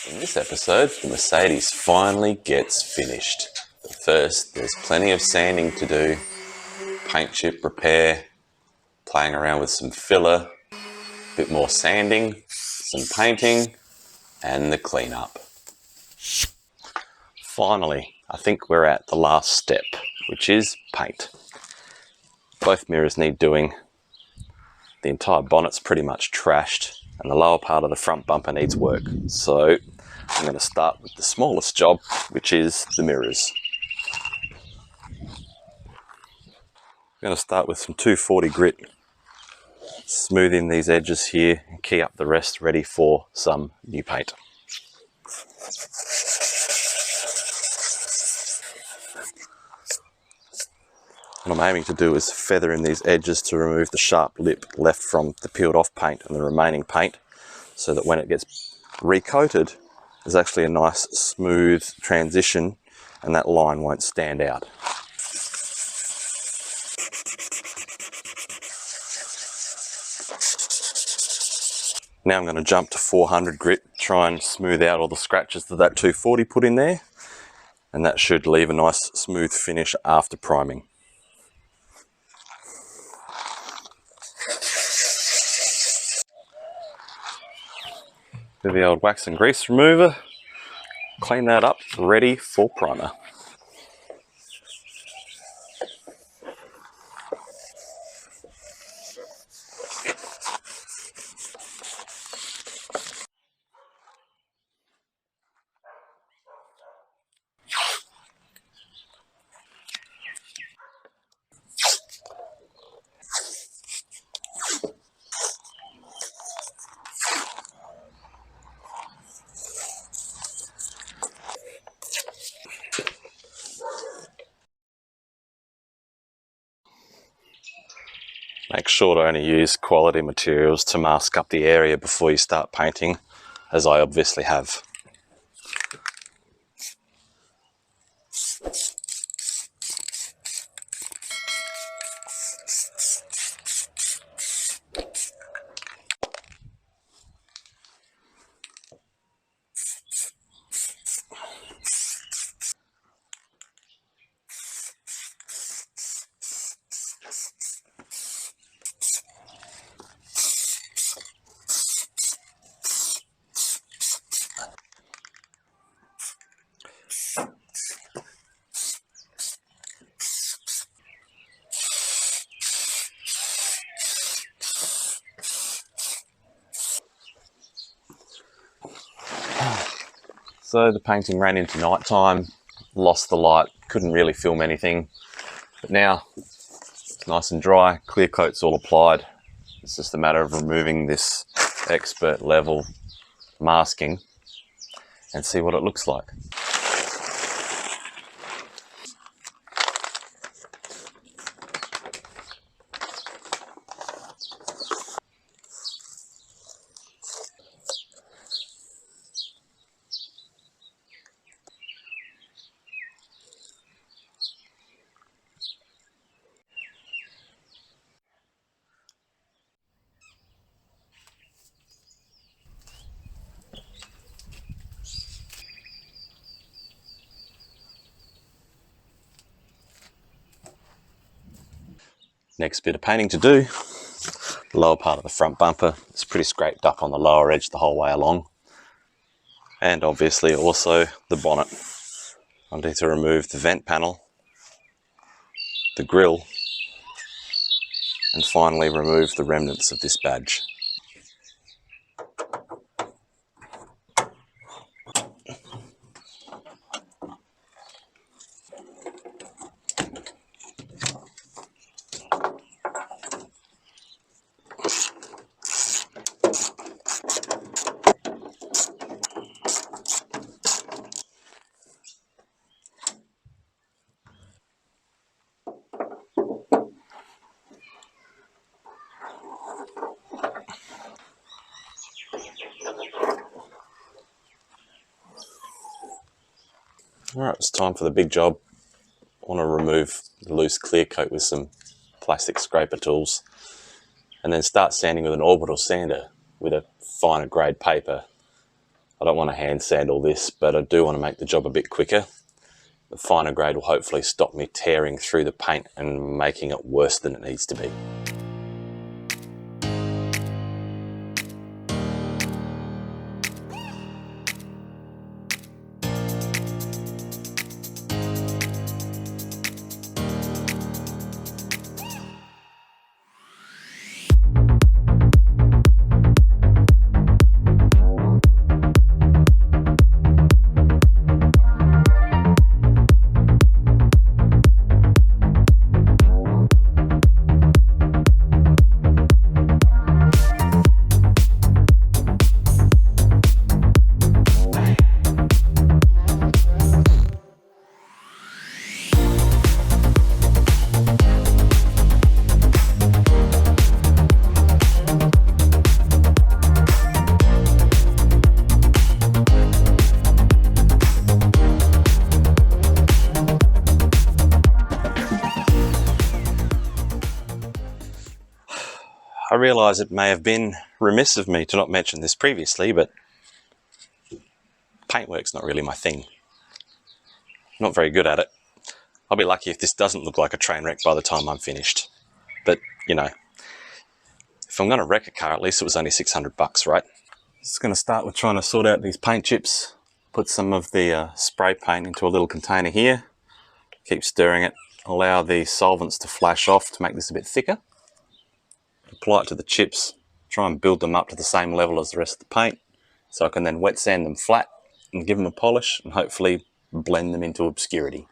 In this episode, the Mercedes finally gets finished. But first, there's plenty of sanding to do, paint chip repair, playing around with some filler, a bit more sanding, some painting, and the cleanup. Finally, I think we're at the last step, which is paint. Both mirrors need doing. The entire bonnet's pretty much trashed, and the lower part of the front bumper needs work. So I'm going to start with the smallest job, which is the mirrors. I'm going to start with some 240 grit, smoothing these edges here and key up the rest ready for some new paint. What I'm aiming to do is feather in these edges to remove the sharp lip left from the peeled off paint and the remaining paint, so that when it gets recoated, there's actually a nice smooth transition and that line won't stand out. Now I'm going to jump to 400 grit, try and smooth out all the scratches that 240 put in there, and that should leave a nice smooth finish after priming. With the old wax and grease remover, clean that up, ready for primer. Make sure to only use quality materials to mask up the area before you start painting, as I obviously have. So the painting ran into night time, lost the light, couldn't really film anything. But now it's nice and dry, clear coat's all applied. It's just a matter of removing this expert level masking and see what it looks like. Next bit of painting to do, the lower part of the front bumper. It's pretty scraped up on the lower edge the whole way along. And obviously also the bonnet. I need to remove the vent panel, the grille, and finally remove the remnants of this badge. Alright, it's time for the big job. I want to remove the loose clear coat with some plastic scraper tools and then start sanding with an orbital sander with a finer grade paper. I don't want to hand sand all this, but I do want to make the job a bit quicker. The finer grade will hopefully stop me tearing through the paint and making it worse than it needs to be. I realise it may have been remiss of me to not mention this previously, but paintwork's not really my thing. Not very good at it. I'll be lucky if this doesn't look like a train wreck by the time I'm finished. But, you know, if I'm going to wreck a car, at least it was only $600, right? Just going to start with trying to sort out these paint chips. Put some of the spray paint into a little container here. Keep stirring it. Allow the solvents to flash off to make this a bit thicker. Apply it to the chips. Try and build them up to the same level as the rest of the paint, so I can then wet sand them flat and give them a polish and hopefully blend them into obscurity.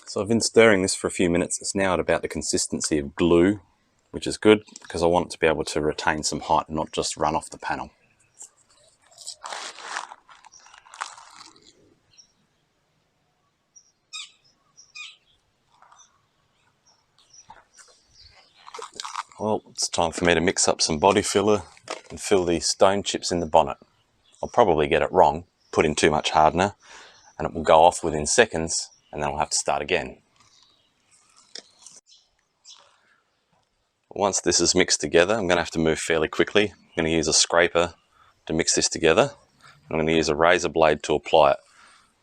So I've been stirring this for a few minutes. It's now at about the consistency of glue, which is good because I want it to be able to retain some height and not just run off the panel. Well, it's time for me to mix up some body filler and fill these stone chips in the bonnet. I'll probably get it wrong, put in too much hardener, and it will go off within seconds, and then I'll have to start again. Once this is mixed together, I'm going to have to move fairly quickly. I'm going to use a scraper to mix this together. I'm going to use a razor blade to apply it.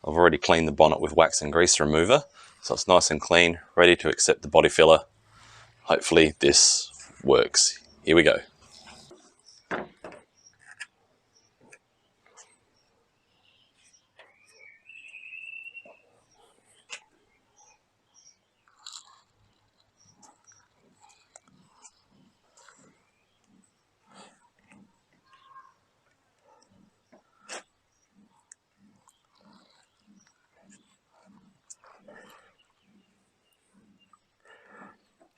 I've already cleaned the bonnet with wax and grease remover, so it's nice and clean, ready to accept the body filler. Hopefully this works. Here we go.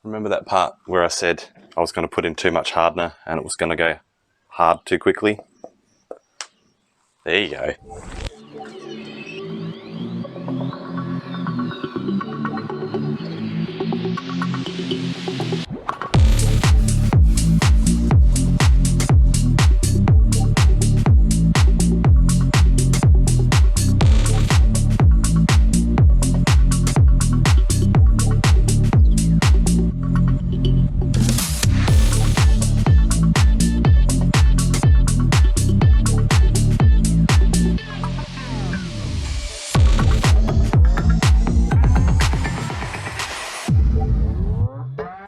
Remember that part where I said I was going to put in too much hardener and it was going to go hard too quickly? There you go.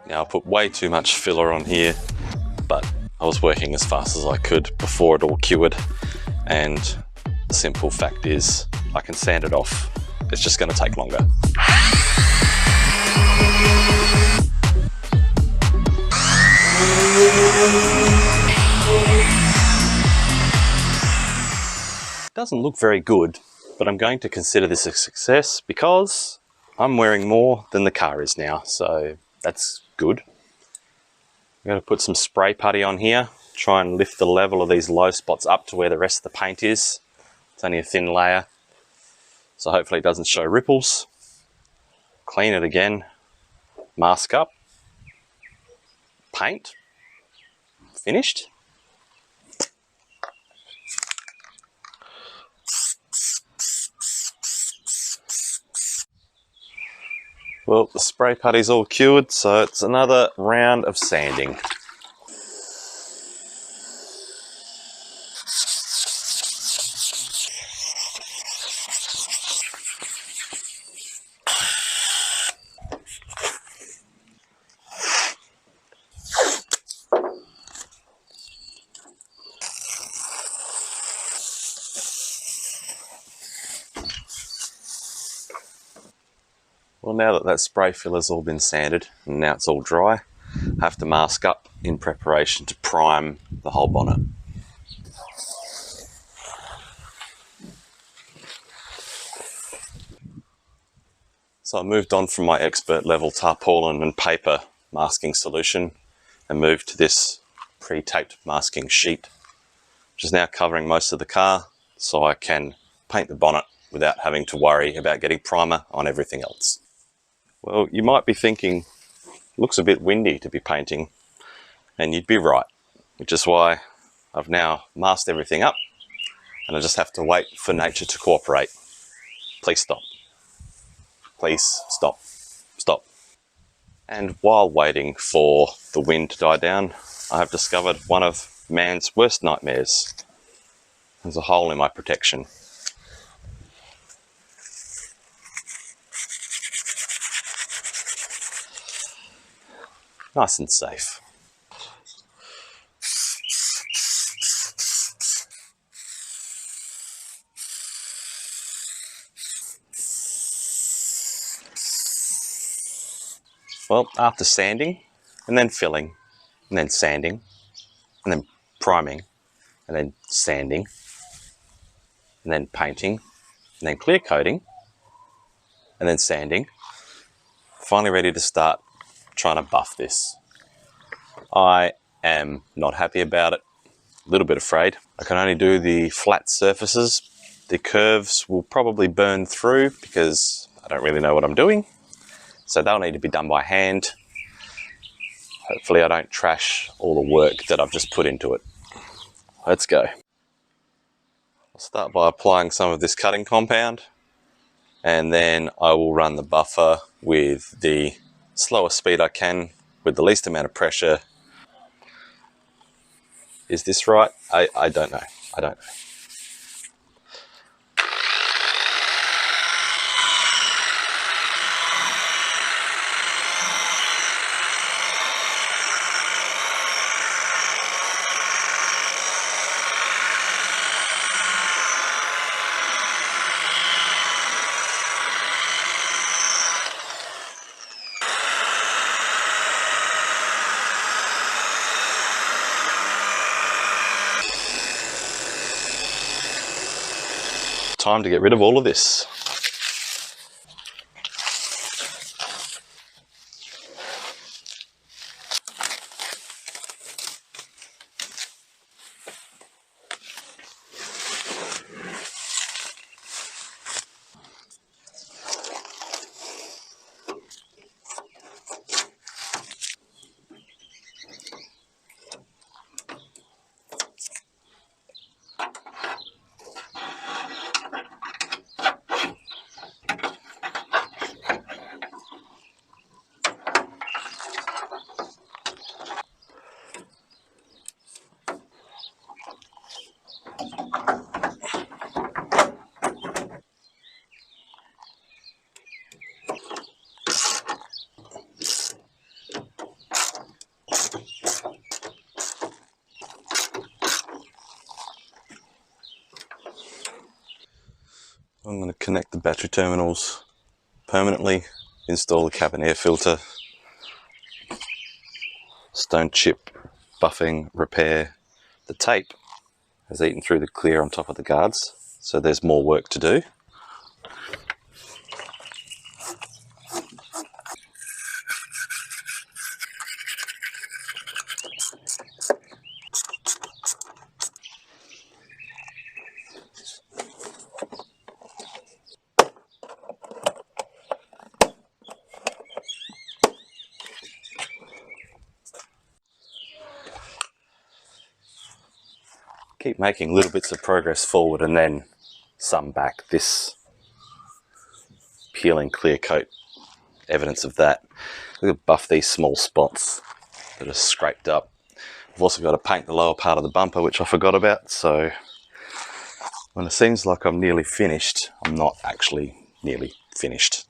Now I put way too much filler on here, but I was working as fast as I could before it all cured, and the simple fact is I can sand it off. It's just going to take longer. Doesn't look very good, but I'm going to consider this a success because I'm wearing more than the car is now, so that's good. I'm going to put some spray putty on here, try and lift the level of these low spots up to where the rest of the paint is. It's only a thin layer, so hopefully it doesn't show ripples. Clean it again, mask up, paint, finished. Well, the spray putty's all cured, so it's another round of sanding. Well, now that that spray filler's all been sanded and now it's all dry, I have to mask up in preparation to prime the whole bonnet. So I moved on from my expert level tarpaulin and paper masking solution and moved to this pre-taped masking sheet, which is now covering most of the car, so I can paint the bonnet without having to worry about getting primer on everything else. Well, you might be thinking, looks a bit windy to be painting, and you'd be right, which is why I've now masked everything up and I just have to wait for nature to cooperate. Please stop. Please stop. Stop. And while waiting for the wind to die down, I have discovered one of man's worst nightmares. There's a hole in my protection. Nice and safe. Well, after sanding, and then filling, and then sanding, and then priming, and then sanding, and then painting, and then clear coating, and then sanding, finally ready to start trying to buff this. I am not happy about it, a little bit afraid. I can only do the flat surfaces. The curves will probably burn through because I don't really know what I'm doing. So they'll need to be done by hand. Hopefully I don't trash all the work that I've just put into it. Let's go. I'll start by applying some of this cutting compound, and then I will run the buffer with the slowest speed I can with the least amount of pressure. Is this right? I don't know. I don't know. Time to get rid of all of this. I'm going to connect the battery terminals permanently, install the cabin air filter, stone chip, buffing, repair. The tape has eaten through the clear on top of the guards, so there's more work to do. Keep making little bits of progress forward and then some back. This peeling clear coat, evidence of that. I'm going to buff these small spots that are scraped up. I've also got to paint the lower part of the bumper, which I forgot about, so when it seems like I'm nearly finished, I'm not actually nearly finished.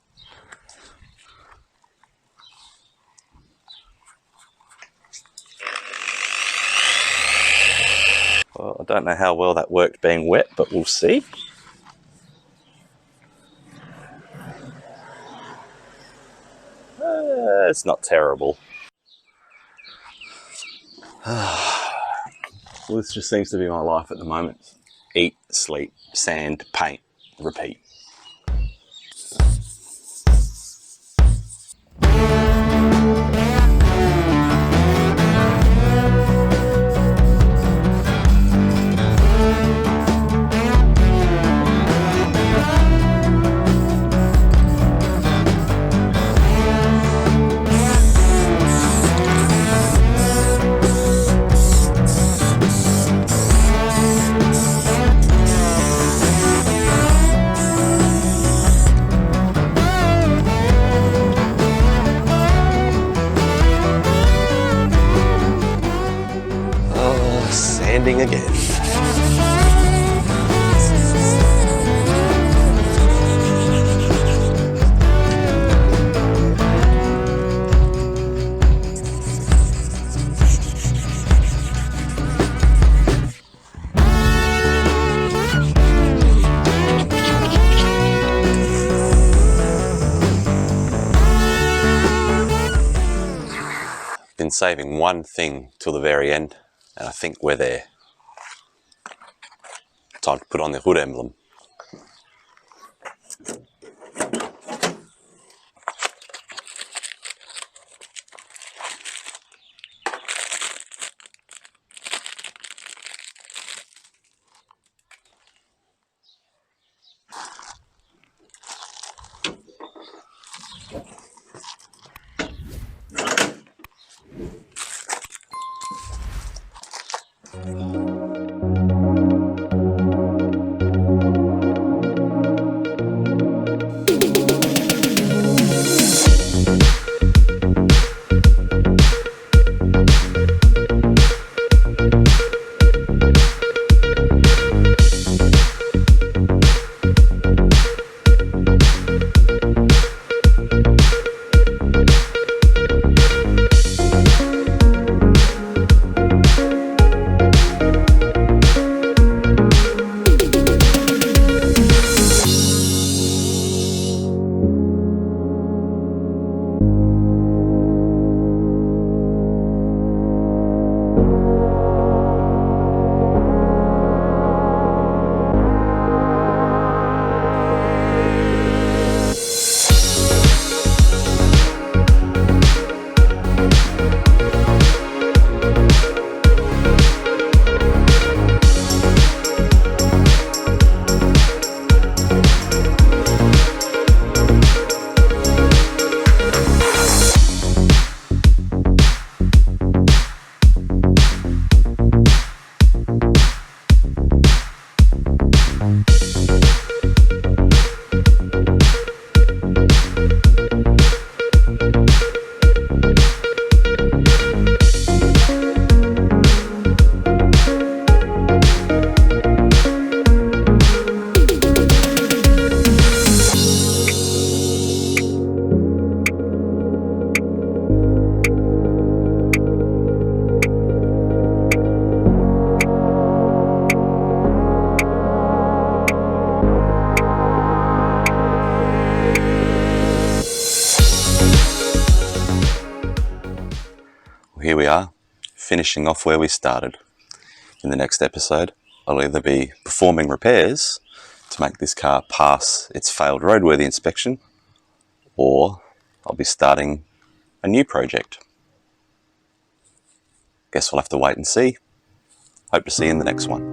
Well, I don't know how well that worked being wet, but we'll see. it's not terrible. Well, this just seems to be my life at the moment. Eat, sleep, sand, paint, repeat. Sanding again. Been saving one thing till the very end, and I think we're there. Time to put on the hood emblem. Here we are, finishing off where we started. In the next episode, I'll either be performing repairs to make this car pass its failed roadworthy inspection, or I'll be starting a new project. Guess we'll have to wait and see. Hope to see you in the next one.